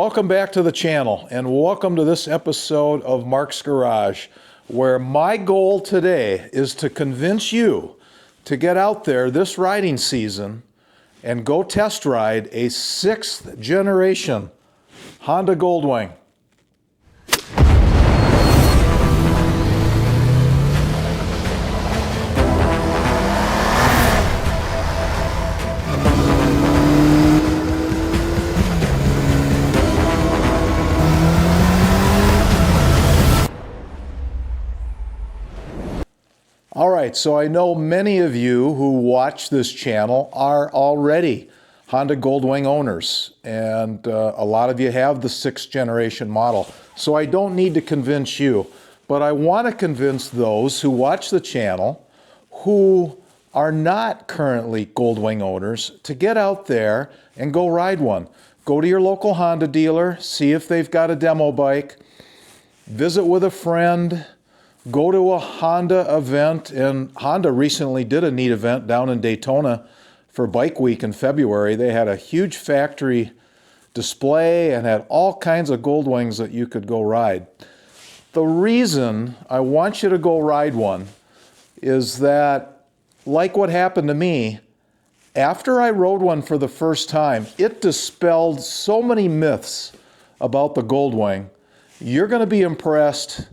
Welcome back to the channel and welcome to this episode of Mark's Garage, where my goal today is to convince you to get out there this riding season and go test ride a 6th generation Honda Goldwing. All right, so I know many of you who watch this channel are already Honda Goldwing owners, and a lot of you have the 6th generation model. So I don't need to convince you, but I want to convince those who watch the channel who are not currently Goldwing owners to get out there and go ride one. Go to your local Honda dealer, see if they've got a demo bike, visit with a friend, go to a Honda event, and Honda recently did a neat event down in Daytona for Bike Week in February. They had a huge factory display and had all kinds of Goldwings that you could go ride. The reason I want you to go ride one is that, like what happened to me, after I rode one for the first time, it dispelled so many myths about the Goldwing. You're going to be impressed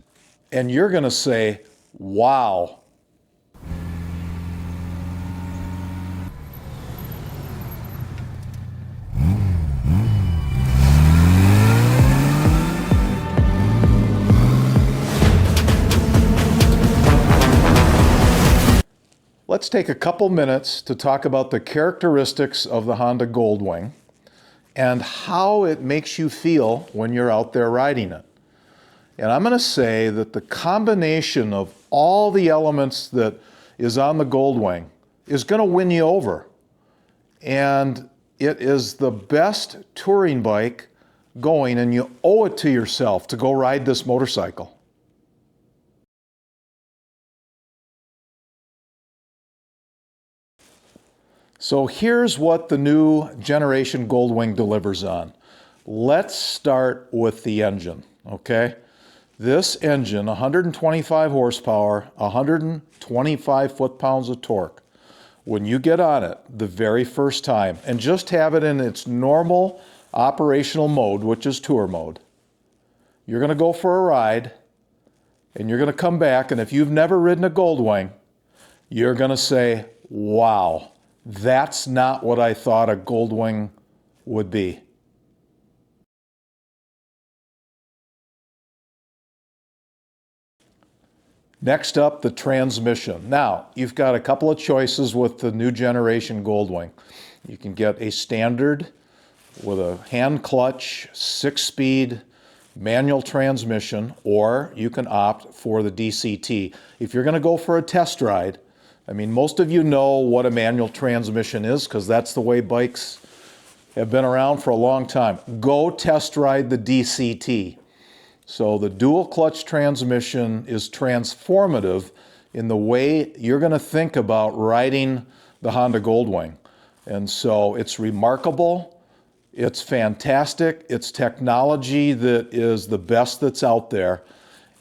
and you're going to say, wow. Let's take a couple minutes to talk about the characteristics of the Honda Goldwing and how it makes you feel when you're out there riding it. And I'm going to say that the combination of all the elements that is on the Goldwing is going to win you over. And it is the best touring bike going, and you owe it to yourself to go ride this motorcycle. So here's what the new generation Goldwing delivers on. Let's start with the engine, okay? This engine, 125 horsepower, 125 foot-pounds of torque. When you get on it the very first time, and just have it in its normal operational mode, which is tour mode, you're going to go for a ride, and you're going to come back, and if you've never ridden a Goldwing, you're going to say, wow, that's not what I thought a Goldwing would be. Next up, the transmission. Now, you've got a couple of choices with the new generation Goldwing. You can get a standard with a hand clutch, 6-speed manual transmission, or you can opt for the DCT. If you're going to go for a test ride, I mean, most of you know what a manual transmission is because that's the way bikes have been around for a long time. Go test ride the DCT. So the dual clutch transmission is transformative in the way you're going to think about riding the Honda Goldwing. And so it's remarkable, it's fantastic, it's technology that is the best that's out there,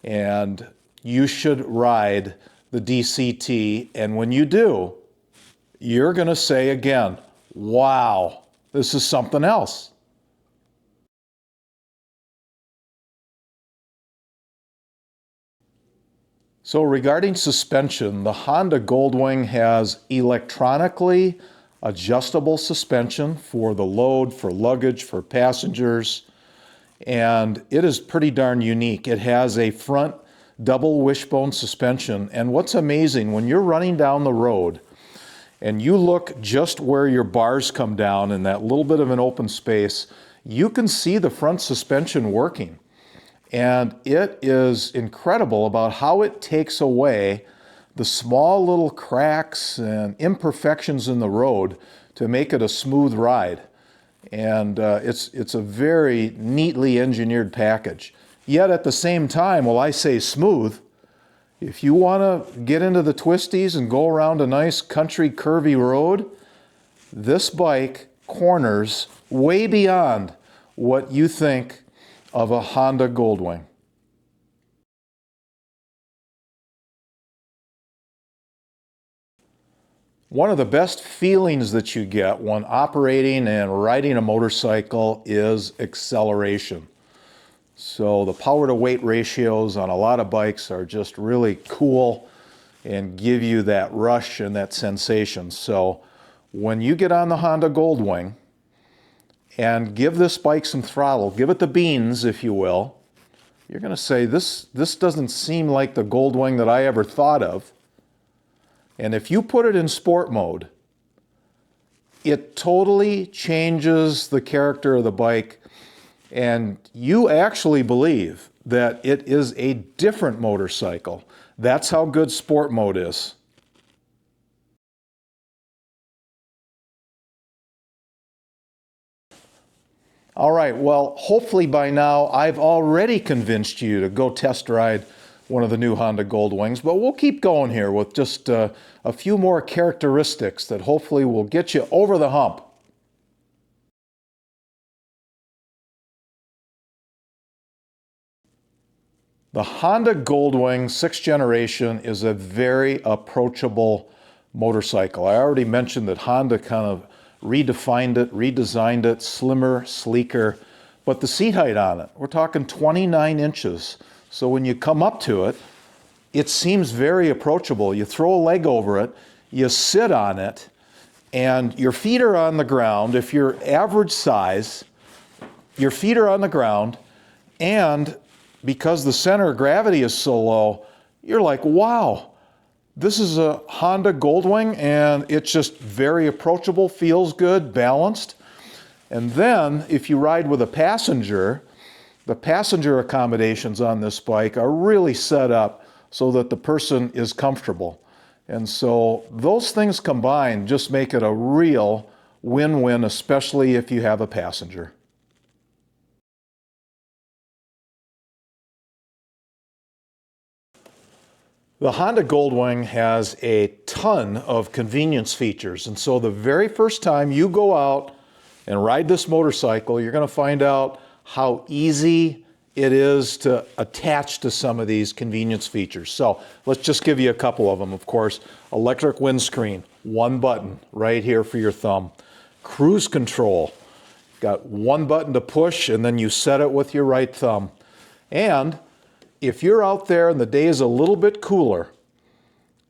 and you should ride the DCT, and when you do, you're going to say again, wow, this is something else. So regarding suspension, the Honda Goldwing has electronically adjustable suspension for the load, for luggage, for passengers, and it is pretty darn unique. It has a front double wishbone suspension, and what's amazing, when you're running down the road and you look just where your bars come down in that little bit of an open space, you can see the front suspension working. And it is incredible about how it takes away the small little cracks and imperfections in the road to make it a smooth ride. And it's a very neatly engineered package. Yet at the same time, while I say smooth, if you want to get into the twisties and go around a nice country curvy road, this bike corners way beyond what you think of a Honda Goldwing. One of the best feelings that you get when operating and riding a motorcycle is acceleration. So the power to weight ratios on a lot of bikes are just really cool and give you that rush and that sensation. So when you get on the Honda Goldwing and give this bike some throttle, give it the beans, if you will, you're going to say, this doesn't seem like the Goldwing that I ever thought of. And if you put it in sport mode, it totally changes the character of the bike, and you actually believe that it is a different motorcycle. That's how good sport mode is. All right, well, hopefully by now I've already convinced you to go test ride one of the new Honda Goldwings, but we'll keep going here with just a few more characteristics that hopefully will get you over the hump. The Honda Goldwing 6th generation is a very approachable motorcycle. I already mentioned that Honda kind of redefined it, redesigned it, slimmer, sleeker, but the seat height on it, we're talking 29 inches. So when you come up to it, it seems very approachable. You throw a leg over it, you sit on it, and your feet are on the ground. If you're average size, your feet are on the ground, and because the center of gravity is so low, you're like, wow, this is a Honda Goldwing, and it's just very approachable, feels good, balanced. And then if you ride with a passenger, the passenger accommodations on this bike are really set up so that the person is comfortable. And so those things combined just make it a real win-win, especially if you have a passenger. The Honda Goldwing has a ton of convenience features, and so the very first time you go out and ride this motorcycle, you're going to find out how easy it is to attach to some of these convenience features. So let's just give you a couple of them. Of course, electric windscreen, one button right here for your thumb. Cruise control, got one button to push and then you set it with your right thumb. And if you're out there and the day is a little bit cooler,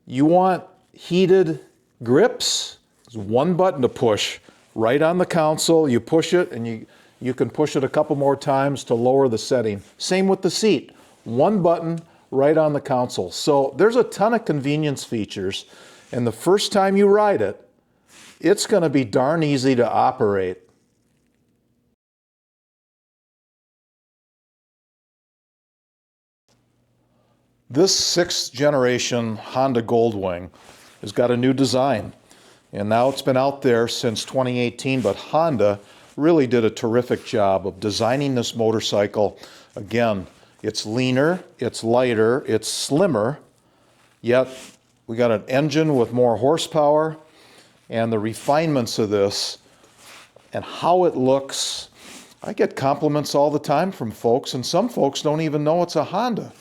you want heated grips, there's one button to push right on the console. You push it and you can push it a couple more times to lower the setting. Same with the seat. One button right on the console. So there's a ton of convenience features, and the first time you ride it, it's going to be darn easy to operate. This 6th generation Honda Goldwing has got a new design, and now it's been out there since 2018, but Honda really did a terrific job of designing this motorcycle. Again, it's leaner, it's lighter, it's slimmer, yet we got an engine with more horsepower, and the refinements of this and how it looks. I get compliments all the time from folks, and some folks don't even know it's a Honda.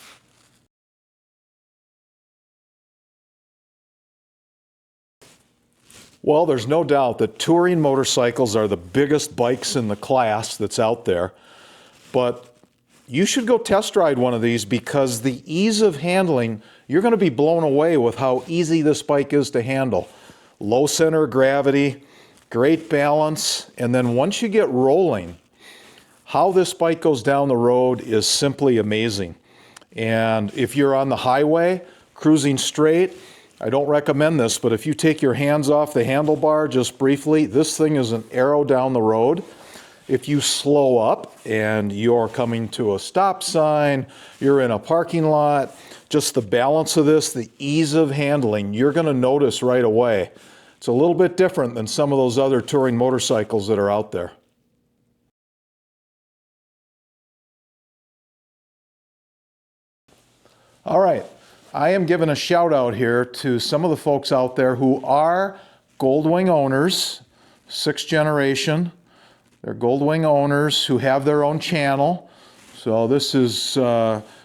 Well, there's no doubt that touring motorcycles are the biggest bikes in the class that's out there, but you should go test ride one of these because the ease of handling, you're going to be blown away with how easy this bike is to handle. Low center of gravity, great balance, and then once you get rolling, how this bike goes down the road is simply amazing. And if you're on the highway, cruising straight, I don't recommend this, but if you take your hands off the handlebar just briefly, this thing is an arrow down the road. If you slow up and you're coming to a stop sign, you're in a parking lot, just the balance of this, the ease of handling, you're going to notice right away. It's a little bit different than some of those other touring motorcycles that are out there. All right. I am giving a shout out here to some of the folks out there who are Goldwing owners, 6th generation. They're Goldwing owners who have their own channel. So this is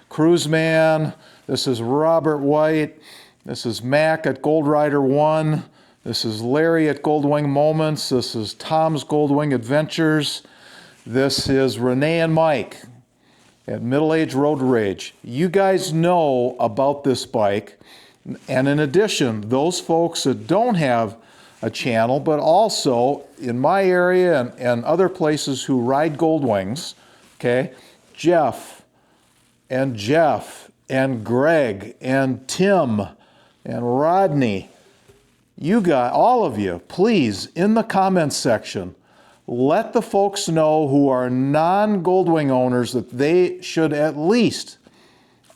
Cruiseman, this is Robert White, this is Mac at Gold Rider 1, this is Larry at Goldwing Moments, this is Tom's Goldwing Adventures, this is Renee and Mike at Middle Age Road Rage. You guys know about this bike, and in addition, those folks that don't have a channel, but also in my area and other places who ride Goldwings, okay, Jeff and Greg and Tim and Rodney, you got all of you, please, in the comments section, let the folks know who are non-Goldwing owners that they should at least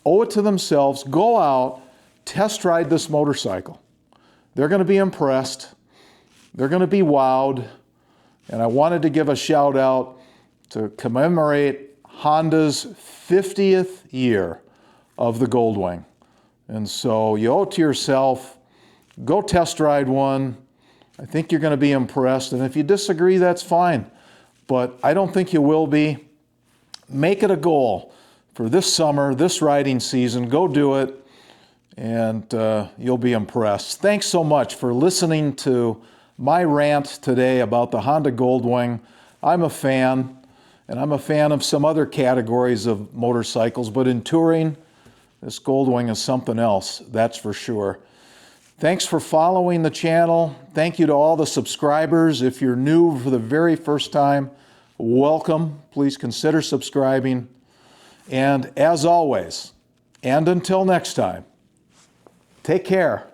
owe it to themselves, go out, test ride this motorcycle. They're going to be impressed. They're going to be wowed. And I wanted to give a shout out to commemorate Honda's 50th year of the Goldwing. And so you owe it to yourself. Go test ride one. I think you're going to be impressed. And if you disagree, that's fine. But I don't think you will be. Make it a goal for this summer, this riding season. Go do it, and you'll be impressed. Thanks so much for listening to my rant today about the Honda Goldwing. I'm a fan, and I'm a fan of some other categories of motorcycles, but in touring, this Goldwing is something else, that's for sure. Thanks for following the channel. Thank you to all the subscribers. If you're new for the very first time, welcome. Please consider subscribing. And as always, and until next time, take care.